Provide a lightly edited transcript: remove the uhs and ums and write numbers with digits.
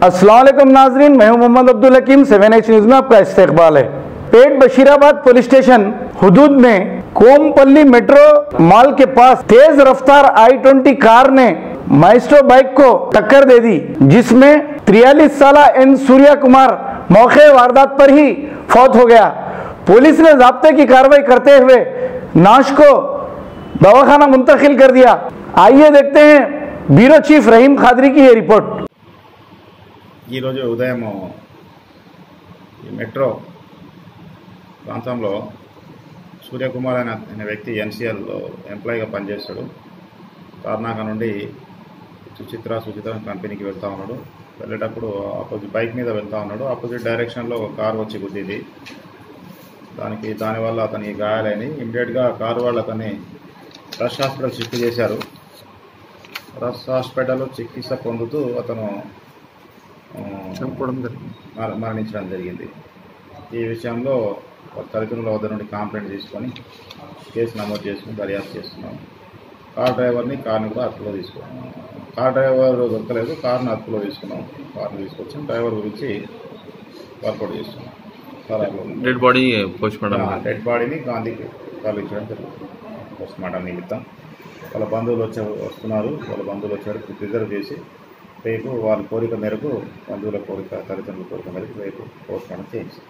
अस्सलाम वालेकुम नाजरीन, मैं हूं मोहम्मद अब्दुल हकीम। 7H न्यूज में आपका इस्तकबाल है। पेट बशीराबाद पुलिस स्टेशन हुदूद में कोमपल्ली मेट्रो मॉल के पास तेज रफ्तार I-20 कार ने माइस्ट्रो बाइक को टक्कर दे दी, जिसमें 43 साल एन सूर्या कुमार मौके वारदात पर ही फौत हो गया। पुलिस ने ज़ाब्ते की कार्रवाई करते हुए नाश को दवाखाना मुंतकिल कर दिया। आइए देखते हैं ब्यूरो चीफ रहीम खादरी की ये रिपोर्ट। ఉదయం ఈ మెట్రో ప్రాంతంలో సూర్యకుమార్ అనే వ్యక్తి ఎన్సీఎల్లో ఎంప్లాయీగా పనిచేస్తాడు. తార్నాక నుండి సుచిత్ర కంపెనీకి వెళ్తా ఉన్నాడు. వెళ్ళేటప్పుడు ఆపోజిట్ బైక్ మీద వెళ్తా ఉన్నాడు. ఆపోజిట్ డైరెక్షన్లో ఒక కారు వచ్చి గుద్దింది. దానివల్ల అతనికి గాయాలని ఇమ్మీడియట్గా కారు వాళ్ళు అతన్ని రష్ హాస్పిటల్ షిఫ్ట్ చేశారు. రష్ హాస్పిటల్లో చికిత్స పొందుతూ అతను మరణించడం జరిగింది. ఈ విషయంలో తల్లిదండ్రుల వద్ద నుండి కంప్లైంట్ తీసుకొని కేసు నమోదు చేసుకుని దర్యాప్తు చేస్తున్నాం. కార్ డ్రైవర్ని కార్ని కూడా అదుపులో తీసుకున్నాం. కార్ డ్రైవర్ దొరకలేదు, కార్ని అదుపులో తీసుకున్నాం. కార్ని తీసుకొచ్చి డ్రైవర్ గురించి వర్కౌట్ చేస్తున్నాం. డెడ్ బాడీని గాంధీకి తరలించడం జరుగుతుంది పోస్ట్మార్టం నిమిత్తం. వాళ్ళ బంధువులు వస్తున్నారు. వాళ్ళ బంధువులు వచ్చేవరకు ప్రిజర్వ్ చేసి రేపు వాళ్ళ కోరిక మేరకు తల్లిదండ్రుల కోరిక మేరకు రేపు పోస్ట్మార్టం చేయించారు.